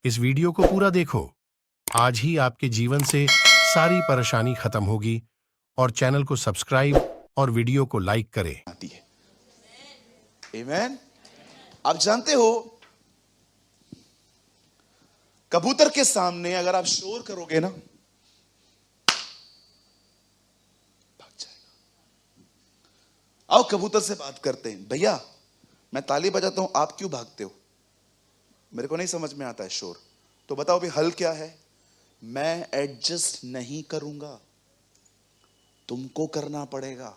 इस वीडियो को पूरा देखो। आज ही आपके जीवन से सारी परेशानी खत्म होगी और चैनल को सब्सक्राइब और वीडियो को लाइक करें। आती है। आमीन। आप जानते हो, कबूतर के सामने अगर आप शोर करोगे ना, भाग जाएगा। आओ कबूतर से बात करते हैं। भैया, मैं ताली बजाता हूं, आप क्यों भागते हो? मेरे को नहीं समझ में आता है शोर। तो बताओ भी हल क्या है? मैं एडजस्ट नहीं करूंगा, तुमको करना पड़ेगा।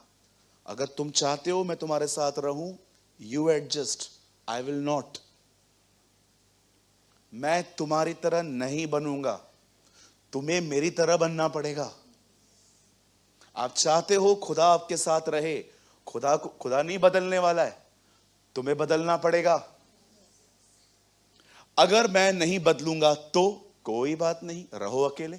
अगर तुम चाहते हो मैं तुम्हारे साथ रहूं, you adjust, I will not. मैं तुम्हारी तरह नहीं बनूंगा, तुम्हें मेरी तरह बनना पड़ेगा। आप चाहते हो खुदा आपके साथ रहे, खुदा नहीं बदलने वाला है, तुम्हें बदलना पड़ेगा। अगर मैं नहीं बदलूंगा तो कोई बात नहीं, रहो अकेले।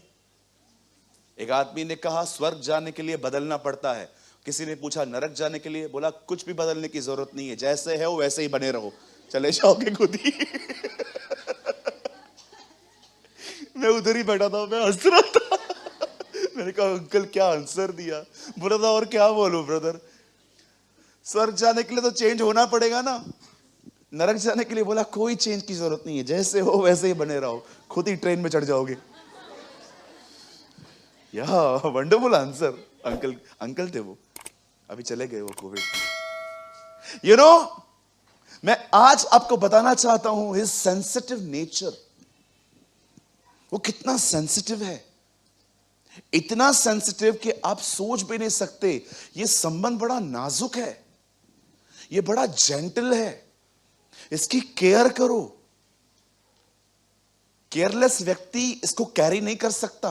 एक आदमी ने कहा स्वर्ग जाने के लिए बदलना पड़ता है। किसी ने पूछा नरक जाने के लिए, बोला कुछ भी बदलने की जरूरत नहीं है, जैसे है वो वैसे ही बने रहो, चले जाओगे खुद ही। मैं उधर ही बैठा था, मैं हंस रहा था। मैंने कहा अंकल क्या आंसर दिया। बोला था और क्या बोलूं ब्रदर, स्वर्ग जाने के लिए तो चेंज होना पड़ेगा ना, नरक जाने के लिए बोला कोई चेंज की जरूरत नहीं है, जैसे हो वैसे ही बने रहो, खुद ही ट्रेन में चढ़ जाओगे। या वंडरफुल आंसर। अंकल थे वो, अभी चले गए वो कोविड। यू नो, मैं आज आपको बताना चाहता हूं हिज सेंसिटिव नेचर। वो कितना सेंसिटिव है, इतना सेंसिटिव कि आप सोच भी नहीं सकते। ये संबंध बड़ा नाजुक है, ये बड़ा जेंटल है, इसकी केयर करो। केयरलेस व्यक्ति इसको कैरी नहीं कर सकता।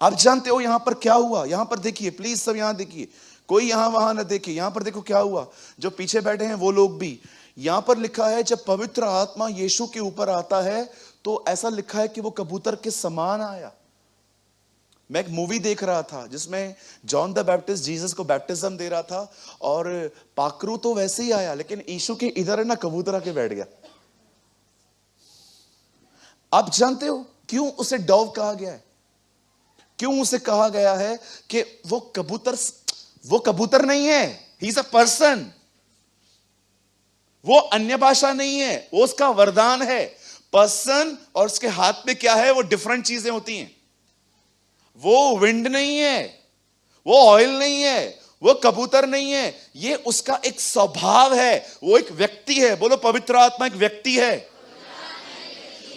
आप जानते हो यहां पर क्या हुआ? यहां पर देखिए प्लीज, सब यहां देखिए, कोई यहां वहां ना देखिए। यहां पर देखो क्या हुआ, जो पीछे बैठे हैं वो लोग भी। यहां पर लिखा है जब पवित्र आत्मा यीशु के ऊपर आता है तो ऐसा लिखा है कि वो कबूतर के समान आया। मैं एक मूवी देख रहा था जिसमें जॉन द बैप्टिस्ट जीसस को बैप्टिज्म दे रहा था, और पाखरू तो वैसे ही आया, लेकिन यीशु के इधर है ना, कबूतर आके बैठ गया। आप जानते हो क्यों उसे डॉव कहा गया है? क्यों उसे कहा गया है कि वो कबूतर नहीं है, ही इज अ पर्सन। वो अन्य भाषा नहीं है, वो उसका वरदान है। पर्सन और उसके हाथ में क्या है, वो डिफरेंट चीजें होती हैं। वो विंड नहीं है, वो ऑयल नहीं है, वो कबूतर नहीं है, ये उसका एक स्वभाव है, वो एक व्यक्ति है। बोलो पवित्र आत्मा एक व्यक्ति है।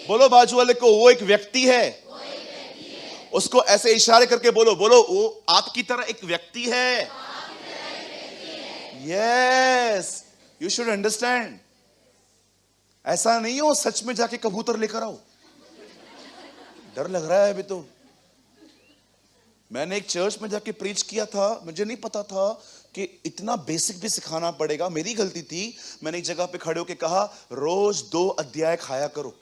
बोलो बाजू वाले को, वो एक व्यक्ति है। उसको ऐसे इशारे करके बोलो, बोलो वो आपकी तरह एक व्यक्ति है। Yes, you should understand. ऐसा नहीं हो सच में जाके कबूतर लेकर आओ, डर लग रहा है अभी तो। मैंने एक चर्च में जाके प्रीच किया था, मुझे नहीं पता था कि इतना बेसिक भी सिखाना पड़ेगा। मेरी गलती थी, मैंने एक जगह पे खड़े होकर कहा रोज 2 अध्याय खाया करो।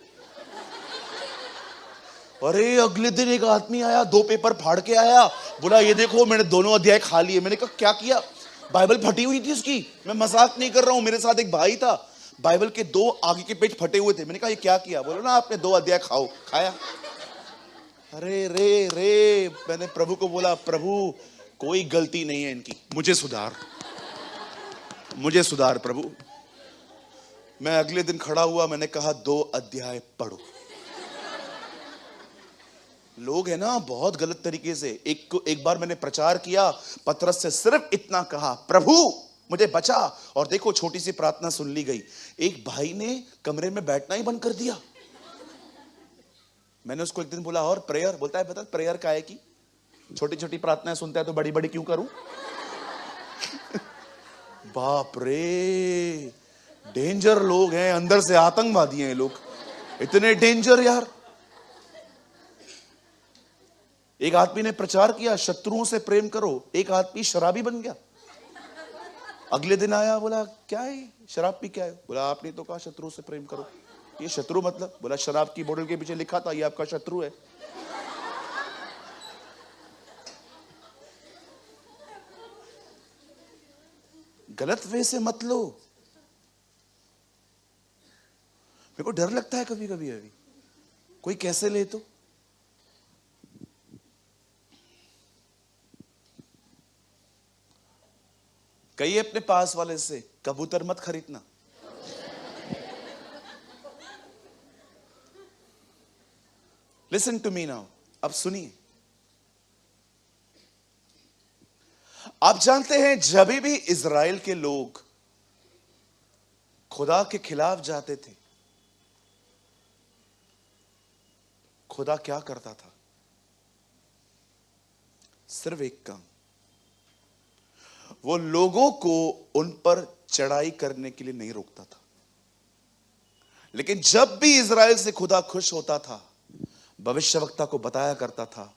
अरे अगले दिन एक आदमी आया, 2 पेपर फाड़ के आया, बोला ये देखो मैंने दोनों अध्याय खा लिए। मैंने कहा क्या किया? बाइबल फटी हुई थी उसकी, मैं मजाक नहीं कर रहा हूं। मेरे साथ एक भाई था, बाइबल के 2 आगे के पेज फटे हुए थे। मैंने कहा ये क्या किया? बोला ना आपने 2 अध्याय खाओ, खाया। अरे रे मैंने प्रभु को बोला, प्रभु कोई गलती नहीं है इनकी, मुझे सुधार प्रभु। मैं अगले दिन खड़ा हुआ, मैंने कहा 2 अध्याय पढ़ो। लोग है ना बहुत गलत तरीके से। एक बार मैंने प्रचार किया, पतरस से सिर्फ इतना कहा, प्रभु मुझे बचा, और देखो छोटी सी प्रार्थना सुन ली गई। एक भाई ने कमरे में बैठना ही बंद कर दिया। मैंने उसको एक दिन बोला और प्रेयर, बोलता है बता प्रेयर का है कि छोटी छोटी प्रार्थनाएं सुनता है तो बड़ी बड़ी क्यों करूं? बाप रे, डेंजर लोग हैं, अंदर से आतंकवादी हैं लोग, इतने डेंजर यार। एक आदमी ने प्रचार किया शत्रुओं से प्रेम करो, एक आदमी शराबी बन गया। अगले दिन आया, बोला क्या है शराब पी क्या है? बोला आपने तो कहा शत्रुओं से प्रेम करो। ये शत्रु मतलब? बोला शराब की बोतल के पीछे लिखा था ये आपका शत्रु है। गलत वे से मत लो। मेरे को डर लगता है कभी कभी, अभी कोई कैसे ले तो। कहिए अपने पास वाले से, कबूतर मत खरीदना। लिसन टू मी नाउ, अब सुनिए। आप जानते हैं जब भी इजराइल के लोग खुदा के खिलाफ जाते थे, खुदा क्या करता था? सिर्फ एक काम, वो लोगों को उन पर चढ़ाई करने के लिए नहीं रोकता था। लेकिन जब भी इजराइल से खुदा खुश होता था, भविष्यवक्ता को बताया करता था,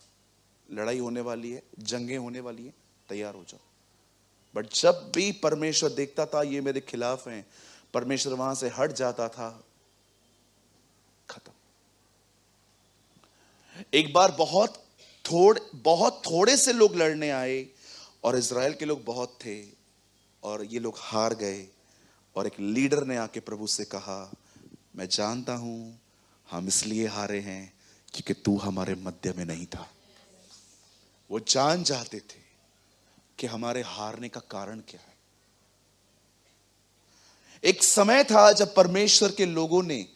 लड़ाई होने वाली है, जंगें होने वाली है, तैयार हो जाओ। बट जब भी परमेश्वर देखता था ये मेरे खिलाफ हैं, परमेश्वर वहां से हट जाता था, खत्म। एक बार बहुत थोड़े से लोग लड़ने आए और इजराइल के लोग बहुत थे और ये लोग हार गए। और एक लीडर ने आके प्रभु से कहा, मैं जानता हूं हम इसलिए हारे हैं क्योंकि तू हमारे मध्य में नहीं था। वो जान जाते थे कि हमारे हारने का कारण क्या है। एक समय था जब परमेश्वर के लोगों ने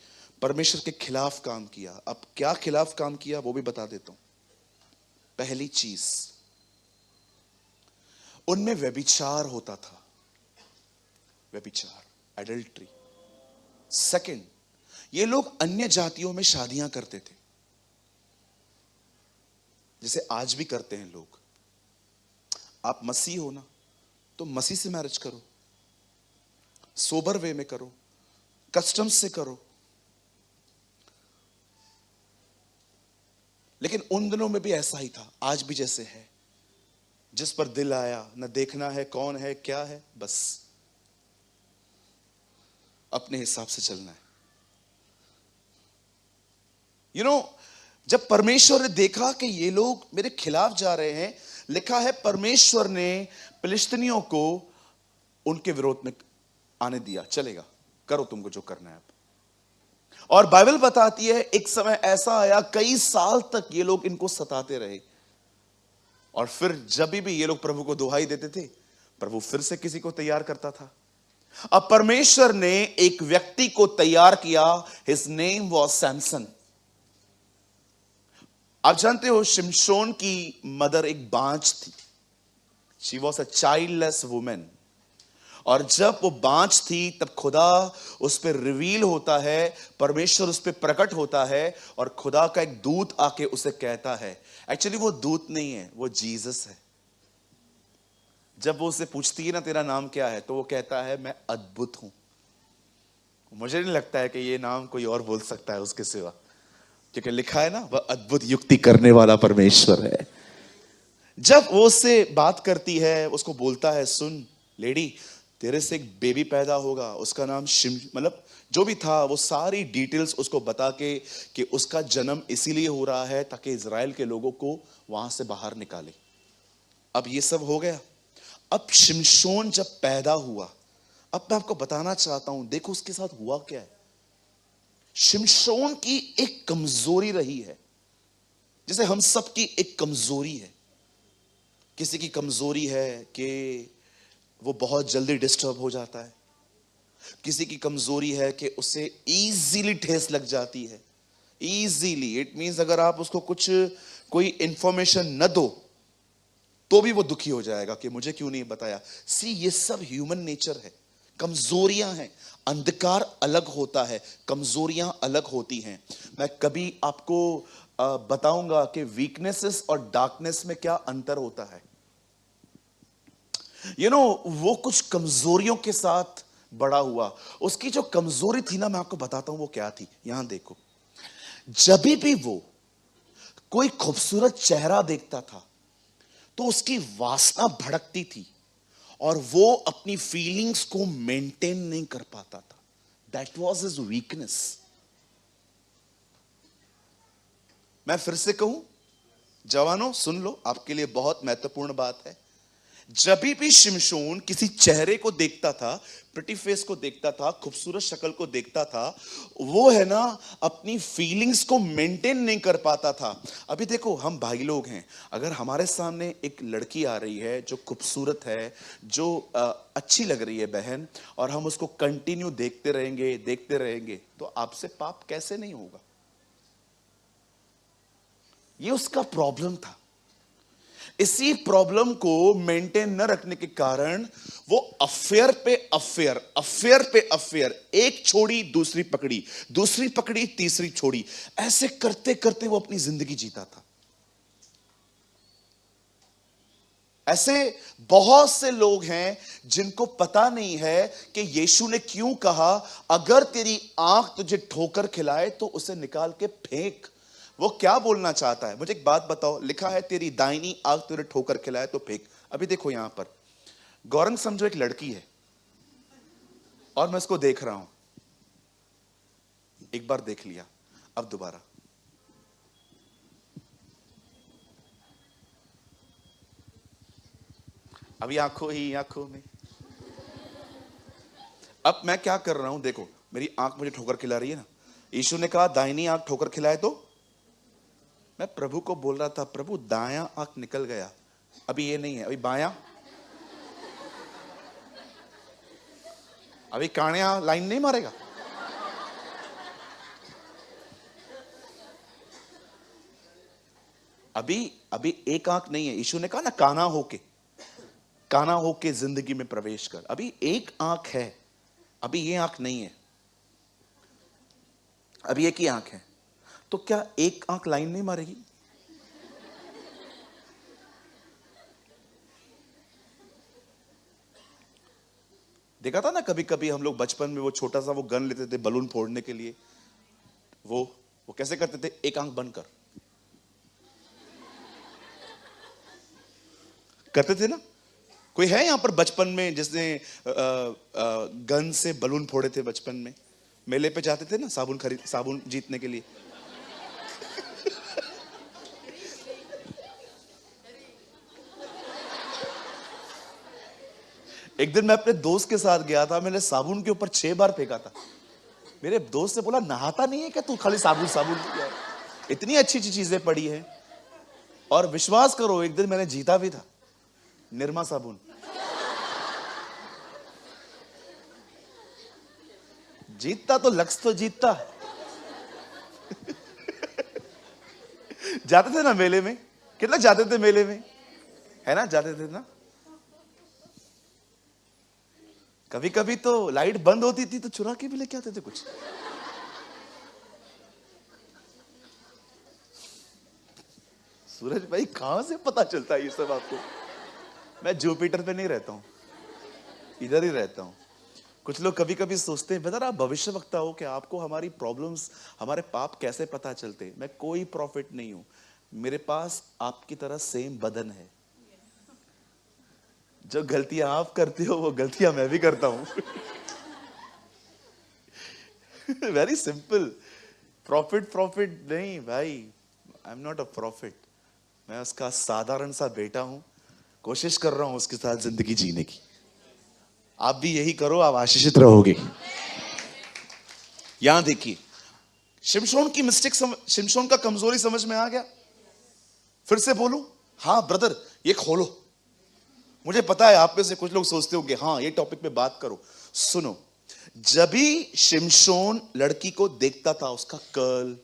परमेश्वर के खिलाफ काम किया। अब क्या खिलाफ काम किया वो भी बता देता हूं। पहली चीज, उनमें व्यभिचार होता था, व्यभिचार, एडल्ट्री। सेकंड, ये लोग अन्य जातियों में शादियां करते थे, जैसे आज भी करते हैं लोग। आप मसीह हो ना, तो मसीह से मैरिज करो, सोबर वे में करो, कस्टम्स से करो। लेकिन उन दिनों में भी ऐसा ही था, आज भी जैसे है। जिस पर दिल आया, न देखना है कौन है क्या है, बस अपने हिसाब से चलना है। जब परमेश्वर ने देखा कि ये लोग मेरे खिलाफ जा रहे हैं, लिखा है परमेश्वर ने फिलिस्तीनियों को उनके विरोध में आने दिया। चलेगा, करो तुमको जो करना है अब। और बाइबल बताती है एक समय ऐसा आया, कई साल तक ये लोग इनको सताते रहे। और फिर जब भी ये लोग प्रभु को दुहाई देते थे, प्रभु फिर से किसी को तैयार करता था। अब परमेश्वर ने एक व्यक्ति को तैयार किया, हिज नेम वॉज सैमसन। आप जानते हो शिमशोन की मदर एक बांझ थी, she was a childless women. और जब वो बांझ थी तब खुदा उस पर रिवील होता है, परमेश्वर उस पर प्रकट होता है और खुदा का एक दूत आके उसे कहता है। एक्चुअली वो दूत नहीं है, वो जीसस है। जब वो उसे पूछती है ना तेरा नाम क्या है, तो वो कहता है मैं अद्भुत हूं। मुझे नहीं लगता है कि ये नाम कोई और बोल सकता है उसके सिवा, क्योंकि लिखा है ना वह अद्भुत युक्ति करने वाला परमेश्वर है। जब वो उससे बात करती है, उसको बोलता है सुन लेडी, तेरे से एक बेबी पैदा होगा, उसका नाम मतलब जो भी था वो सारी डिटेल्स उसको बता के कि उसका जन्म इसीलिए हो रहा है ताकि इजराइल के लोगों को वहां से बाहर निकाले। अब ये सब हो गया। अब शिमशोन जब पैदा हुआ, अब मैं आपको बताना चाहता हूं, देखो उसके साथ हुआ क्या है। शिमशोन की एक कमजोरी रही है, जैसे हम सब की एक कमजोरी है। किसी की कमजोरी है कि वो बहुत जल्दी डिस्टर्ब हो जाता है, किसी की कमजोरी है कि उसे इजीली ठेस लग जाती है। इजीली इट मींस अगर आप उसको कोई इंफॉर्मेशन न दो तो भी वो दुखी हो जाएगा कि मुझे क्यों नहीं बताया। ये सब ह्यूमन नेचर है, कमजोरियां हैं। अंधकार अलग होता है, कमजोरियां अलग होती हैं। मैं कभी आपको बताऊंगा कि वीकनेसेस और डार्कनेस में क्या अंतर होता है। वो कुछ कमजोरियों के साथ बड़ा हुआ। उसकी जो कमजोरी थी ना, मैं आपको बताता हूं वो क्या थी। यहां देखो, जब भी वो कोई खूबसूरत चेहरा देखता था तो उसकी वासना भड़कती थी और वो अपनी फीलिंग्स को मेंटेन नहीं कर पाता था। That was his weakness. मैं फिर से कहूं, जवानों सुन लो, आपके लिए बहुत महत्वपूर्ण बात है। जब भी शिमशोन किसी चेहरे को देखता था, प्रिटी फेस को देखता था, खूबसूरत शक्ल को देखता था, वो है ना अपनी फीलिंग्स को मेंटेन नहीं कर पाता था। अभी देखो, हम भाई लोग हैं, अगर हमारे सामने एक लड़की आ रही है जो खूबसूरत है, जो अच्छी लग रही है बहन, और हम उसको कंटिन्यू देखते रहेंगे, तो आपसे पाप कैसे नहीं होगा? ये उसका प्रॉब्लम था। इसी प्रॉब्लम को मेंटेन न रखने के कारण वो अफेयर पे अफेयर, एक छोड़ी दूसरी पकड़ी, दूसरी पकड़ी तीसरी छोड़ी, ऐसे करते करते वो अपनी जिंदगी जीता था। ऐसे बहुत से लोग हैं जिनको पता नहीं है कि यीशु ने क्यों कहा, अगर तेरी आंख तुझे ठोकर खिलाए तो उसे निकाल के फेंक। वो क्या बोलना चाहता है? मुझे एक बात बताओ, लिखा है तेरी दाहिनी आंख तुझे ठोकर खिलाए तो फेंक। अभी देखो यहां पर गौरंग समझो एक लड़की है और मैं उसको देख रहा हूं, एक बार देख लिया, अब दोबारा। अभी आंखों में अब मैं क्या कर रहा हूं? देखो, मेरी आंख मुझे ठोकर खिला रही है ना। यीशु ने कहा दाहिनी आंख ठोकर खिलाए तो मैं प्रभु को बोल रहा था, प्रभु दायां आंख निकल गया, अभी ये नहीं है, अभी बायां, अभी काणिया लाइन नहीं मारेगा। अभी एक आंख नहीं है। यीशु ने कहा ना काना होके जिंदगी में प्रवेश कर। अभी एक आंख है, अभी ये आंख नहीं है, अभी एक ही आंख है। तो क्या एक आंख लाइन नहीं मारेगी? देखा था ना कभी कभी हम लोग बचपन में, वो छोटा सा वो गन लेते थे बलून फोड़ने के लिए, वो कैसे करते थे? एक आंख बंद करते थे ना। कोई है यहां पर बचपन में जिसने गन से बलून फोड़े थे? बचपन में मेले पे जाते थे ना साबुन जीतने के लिए। एक दिन मैं अपने दोस्त के साथ गया था, मैंने साबुन के ऊपर 6 बार फेंका था। मेरे दोस्त ने बोला नहाता नहीं है क्या तू, खाली साबुन साबुन? इतनी अच्छी अच्छी चीजें पड़ी है। और विश्वास करो, एक दिन मैंने जीता भी था, निरमा साबुन। जीतता तो लक्ष्य तो जीतता। जाते थे ना मेले में, कितना जाते थे मेले में, है ना? जाते थे ना। कभी कभी तो लाइट बंद होती थी तो चुरा के भी लेके आते थे कुछ। सूरज भाई कहां से पता चलता है ये सब आपको? मैं जुपिटर पे नहीं रहता हूं, इधर ही रहता हूं। कुछ लोग कभी कभी सोचते हैं बेटा आप भविष्य वक्ता हो कि आपको हमारी प्रॉब्लम्स, हमारे पाप कैसे पता चलते? मैं कोई प्रॉफिट नहीं हूं, मेरे पास आपकी तरह सेम बदन है। जो गलतियां आप करते हो वो गलतियां मैं भी करता हूं। Very simple. प्रॉफिट नहीं भाई, I am not a profit. मैं उसका साधारण सा बेटा हूं, कोशिश कर रहा हूं उसके साथ जिंदगी जीने की। आप भी यही करो, आप आशीषित रहोगे। यहां देखिए, शिमशोन की मिस्टेक शिमशोन का कमजोरी समझ में आ गया। फिर से बोलूं? हाँ ब्रदर, ये खोलो। मुझे पता है आप में से कुछ लोग सोचते होंगे हाँ ये टॉपिक पे बात करो। सुनो, जब भी शिमशोन लड़की को देखता था, उसका कर्ल,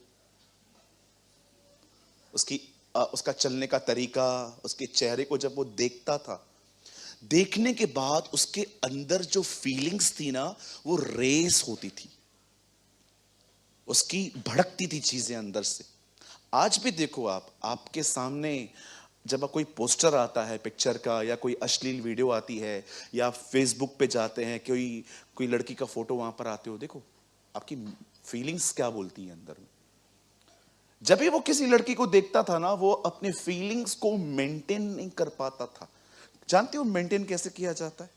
उसका चलने का तरीका, उसके चेहरे को जब वो देखता था, देखने के बाद उसके अंदर जो फीलिंग्स थी ना, वो रेस होती थी, उसकी भड़कती थी चीजें अंदर से। आज भी देखो, आपके सामने जब कोई पोस्टर आता है पिक्चर का, या कोई अश्लील वीडियो आती है, या फेसबुक पे जाते हैं, कोई लड़की का फोटो वहां पर आते हो, देखो आपकी फीलिंग्स क्या बोलती है अंदर में। जब भी वो किसी लड़की को देखता था ना, वो अपने फीलिंग्स को मेंटेन नहीं कर पाता था। जानते हो मेंटेन कैसे किया जाता है?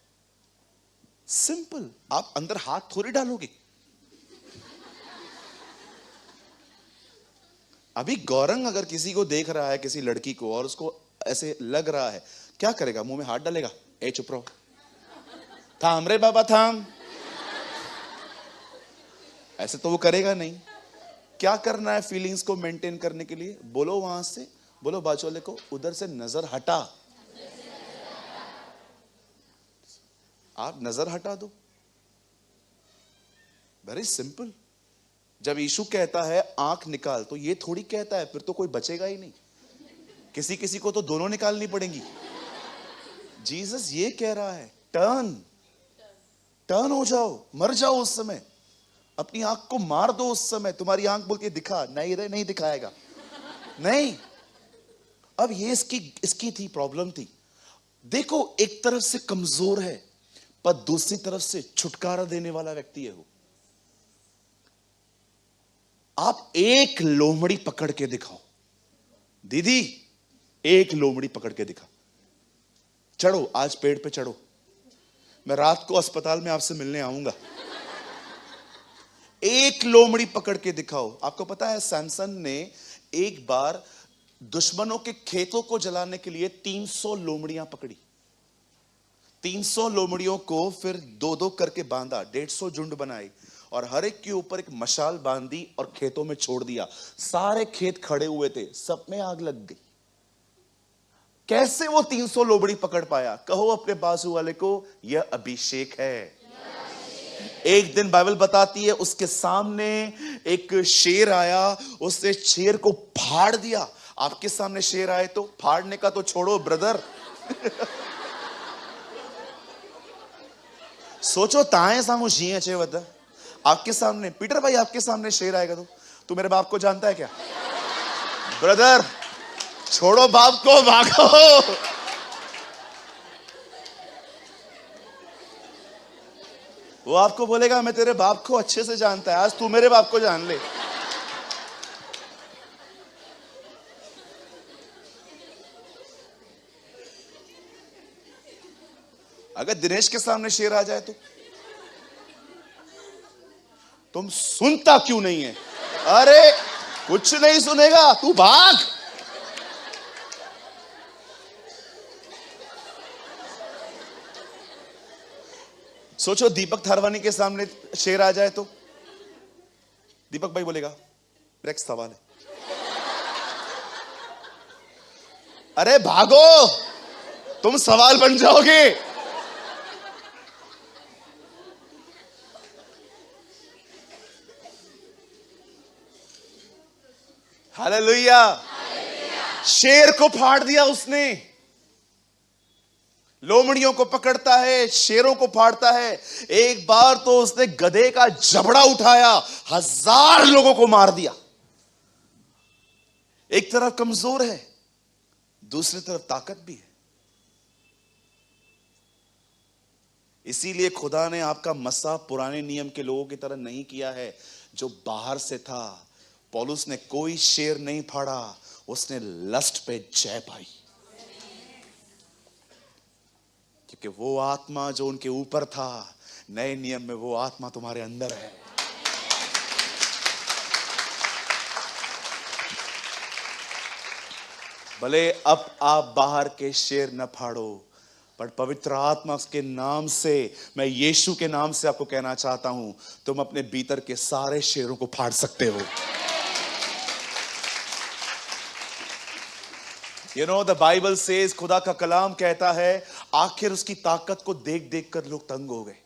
सिंपल, आप अंदर हाथ थोड़ी डालोगे। अभी गौरंग अगर किसी को देख रहा है, किसी लड़की को, और उसको ऐसे लग रहा है क्या करेगा? मुंह में हाथ डालेगा, ए चुप रहो, थाम रे बाबा थाम। ऐसे तो वो करेगा नहीं। क्या करना है फीलिंग्स को मेंटेन करने के लिए? बोलो वहां से, बोलो बाजू वाले को, उधर से नजर हटा। आप नजर हटा दो। Very simple. जब यीशु कहता है आंख निकाल, तो ये थोड़ी कहता है फिर तो कोई बचेगा ही नहीं, किसी किसी को तो दोनों निकालनी पड़ेंगी। जीसस ये कह रहा है टर्न हो जाओ, मर जाओ उस समय, अपनी आंख को मार दो उस समय। तुम्हारी आंख बोल के दिखा, नहीं रे नहीं दिखाएगा, नहीं। अब ये इसकी थी प्रॉब्लम थी। देखो एक तरफ से कमजोर है पर दूसरी तरफ से छुटकारा देने वाला व्यक्ति है वो। आप एक लोमड़ी पकड़ के दिखाओ, दीदी एक लोमड़ी पकड़ के दिखा, चढ़ो आज पेड़ पे चढ़ो, मैं रात को अस्पताल में आपसे मिलने आऊंगा। एक लोमड़ी पकड़ के दिखाओ। आपको पता है सैमसन ने एक बार दुश्मनों के खेतों को जलाने के लिए 300 लोमड़ियां पकड़ी। 300 लोमड़ियों को फिर दो दो करके बांधा, 150 झुंड बनाई और हर एक के ऊपर एक मशाल बांधी और खेतों में छोड़ दिया। सारे खेत खड़े हुए थे, सब में आग लग गई। कैसे वो 300 लोमड़ी पकड़ पाया? कहो अपने बाजू वाले को, यह अभिषेक है। एक दिन बाइबल बताती है उसके सामने एक शेर आया, उसने शेर को फाड़ दिया। आपके सामने शेर आए तो फाड़ने का तो छोड़ो ब्रदर। सोचो ताए सामू जी अच्छे बता, आपके सामने पीटर भाई, आपके सामने शेर आएगा तो तू मेरे बाप को जानता है क्या? ब्रदर छोड़ो बाप को, भागो। वो आपको बोलेगा मैं तेरे बाप को अच्छे से जानता है, आज तू मेरे बाप को जान ले। अगर दिनेश के सामने शेर आ जाए तो तुम सुनता क्यों नहीं है? अरे कुछ नहीं सुनेगा, तू भाग। सोचो दीपक थारवानी के सामने शेर आ जाए तो दीपक भाई बोलेगा मेरा एक सवाल है। अरे भागो, तुम सवाल बन जाओगे। हालेलुया। शेर को फाड़ दिया उसने। लोमड़ियों को पकड़ता है, शेरों को फाड़ता है। एक बार तो उसने गधे का जबड़ा उठाया, 1000 लोगों को मार दिया। एक तरफ कमजोर है, दूसरी तरफ ताकत भी है। इसीलिए खुदा ने आपका मसा पुराने नियम के लोगों की तरह नहीं किया है जो बाहर से था। पौलुस ने कोई शेर नहीं फाड़ा, उसने लस्ट पे जय पाई, क्योंकि वो आत्मा जो उनके ऊपर था, नए नियम में वो आत्मा तुम्हारे अंदर है। भले अब आप बाहर के शेर न फाड़ो, पर पवित्र आत्मा के नाम से, मैं यीशु के नाम से आपको कहना चाहता हूं, तुम अपने भीतर के सारे शेरों को फाड़ सकते हो। You know, the Bible says, खुदा का कलाम कहता है, आखिर उसकी ताकत को देख देख कर लोग तंग हो गए।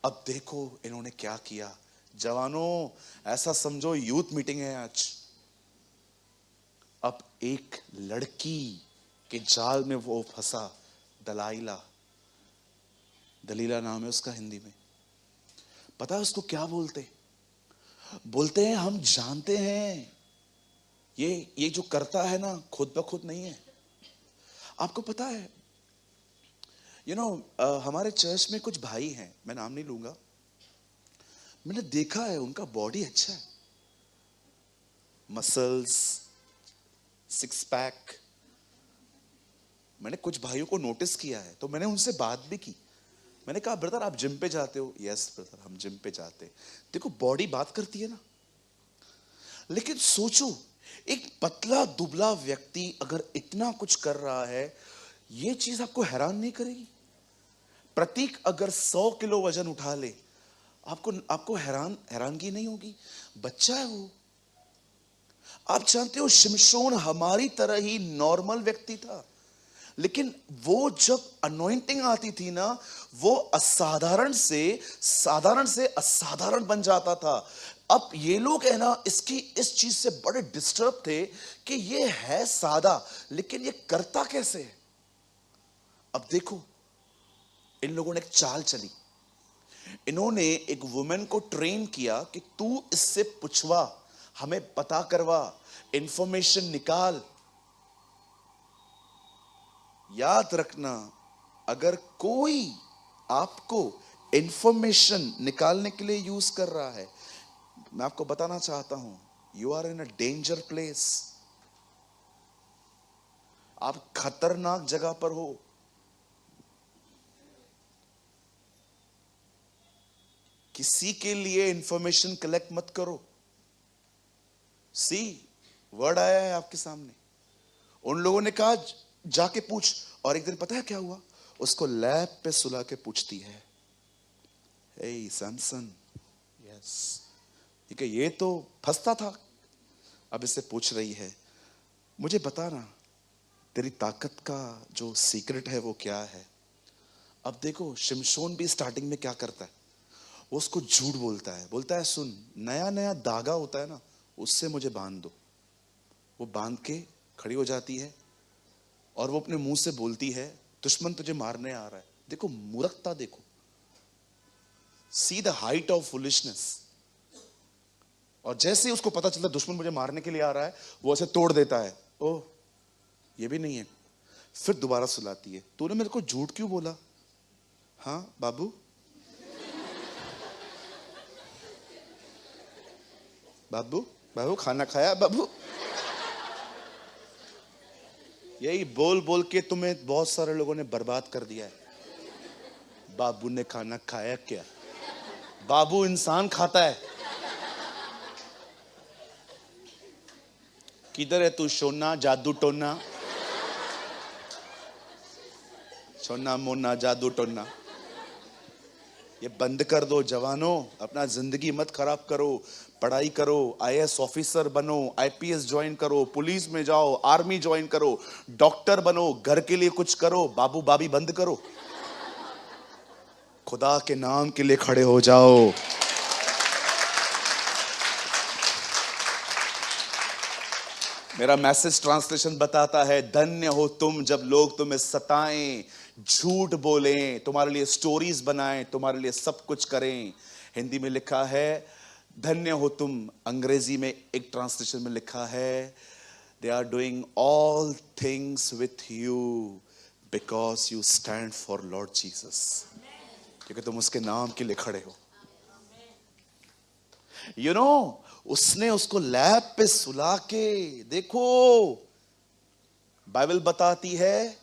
अब देखो इन्होंने क्या किया। जवानों, ऐसा समझो यूथ मीटिंग है आज। अब एक लड़की के जाल में वो फंसा, दलीला नाम है उसका हिंदी में। पता है उसको क्या बोलते हैं? हम जानते हैं ये जो करता है ना, खुद ब खुद नहीं है। आपको पता है हमारे चर्च में कुछ भाई हैं, मैं नाम नहीं लूंगा, मैंने देखा है उनका बॉडी अच्छा है, मसल्स, 6 पैक। मैंने कुछ भाइयों को नोटिस किया है, तो मैंने उनसे बात भी की। मैंने कहा ब्रदर आप जिम पे जाते हो? यस ब्रदर हम जिम पे जाते। देखो बॉडी बात करती है ना। लेकिन सोचो एक पतला दुबला व्यक्ति अगर इतना कुछ कर रहा है, ये चीज आपको हैरान नहीं करेगी? प्रतीक अगर 100 किलो वजन उठा ले, आपको आपको हैरानगी नहीं होगी? बच्चा है वो। आप जानते हो शिमशोन हमारी तरह ही नॉर्मल व्यक्ति था, लेकिन वो जब अनॉइंटिंग आती थी ना, वो साधारण से असाधारण बन जाता था। अब ये लोग है ना, इसकी इस चीज से बड़े डिस्टर्ब थे कि ये है सादा, लेकिन ये करता कैसे है। अब देखो, इन लोगों ने एक चाल चली। इन्होंने एक वुमेन को ट्रेन किया कि तू इससे पूछवा, हमें पता करवा, इंफॉर्मेशन निकाल। याद रखना, अगर कोई आपको इंफॉर्मेशन निकालने के लिए यूज कर रहा है, मैं आपको बताना चाहता हूं, you are in a danger place. आप खतरनाक जगह पर हो। किसी के लिए इंफॉर्मेशन कलेक्ट मत करो। सी, वर्ड आया है आपके सामने। उन लोगों ने कहा जाके पूछ, और एक दिन पता है क्या हुआ? उसको लैब पे सुला के पूछती है, हे सैमसन, यस, ये तो फंसता था, अब इससे पूछ रही है, मुझे बताना तेरी ताकत का जो सीक्रेट है वो क्या है। अब देखो, शिमशोन भी स्टार्टिंग में क्या करता है, वो उसको झूठ बोलता है सुन, नया नया धागा होता है ना, उससे मुझे बांध दो। वो बांध के खड़ी हो जाती है और वो अपने मुंह से बोलती है, दुश्मन तुझे मारने आ रहा है। देखो मूर्खता, देखो, see the height of foolishness. और जैसे ही उसको पता चलता दुश्मन मुझे मारने के लिए आ रहा है, वो ऐसे तोड़ देता है। ओह, ये भी नहीं है। फिर दोबारा सुलाती है, तूने मेरे को झूठ क्यों बोला? हाँ बाबू, बाबू बाबू खाना खाया बाबू? यही बोल बोल के तुम्हें बहुत सारे लोगों ने बर्बाद कर दिया है। बाबू ने खाना खाया क्या? बाबू इंसान खाता है। किधर है तू सोना जादू टोना? सोना मोना जादू टोना, ये बंद कर दो जवानों। अपना जिंदगी मत खराब करो। पढ़ाई करो, आईएएस ऑफिसर बनो, आईपीएस ज्वाइन करो, पुलिस में जाओ, आर्मी ज्वाइन करो, डॉक्टर बनो, घर के लिए कुछ करो। बाबू बाबी बंद करो, खुदा के नाम के लिए खड़े हो जाओ। मेरा मैसेज ट्रांसलेशन बताता है, धन्य हो तुम जब लोग तुम्हें सताएं, झूठ बोलें, तुम्हारे लिए स्टोरीज बनाएं, तुम्हारे लिए सब कुछ करें। हिंदी में लिखा है धन्य हो तुम, अंग्रेजी में एक ट्रांसलेशन में लिखा है, they are doing all things with you because you stand for Lord Jesus, क्योंकि तुम उसके नाम के लिए खड़े हो। यू नो, उसने उसको लैब पे सुला के, देखो बाइबल बताती है,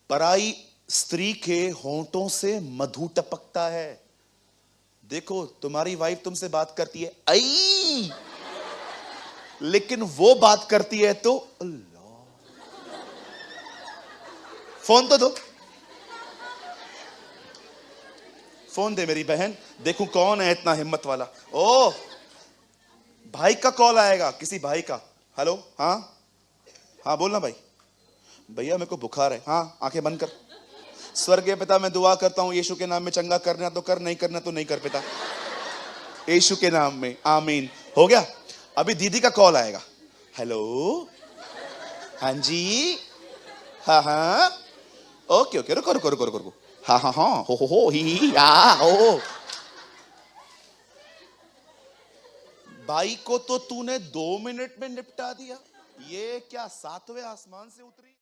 पराई स्त्री के होंठों से मधु टपकता है। देखो तुम्हारी वाइफ तुमसे बात करती है आई, लेकिन वो बात करती है तो अल्लाह। फोन तो दो, फोन दे मेरी बहन, देखूं कौन है इतना हिम्मत वाला। ओ भाई का कॉल आएगा, किसी भाई का। हेलो, हाँ हाँ बोलना भाई। भैया मेरे को बुखार है। हाँ आंखें बंद कर। स्वर्गीय पिता, मैं दुआ करता हूं यीशु के नाम में, चंगा करना तो कर, नहीं करना तो नहीं कर पिता, यीशु के नाम में आमीन। हो गया। अभी दीदी का कॉल आएगा। हेलो, हाँ जी, हाँ हाँ, ओके ओके, रुको रुको रुको रुको रुको, हाँ हाँ हाँ, हो ही आ हो। भाई को तो तूने 2 मिनट में निपटा दिया, ये क्या 7वें आसमान से उतरी?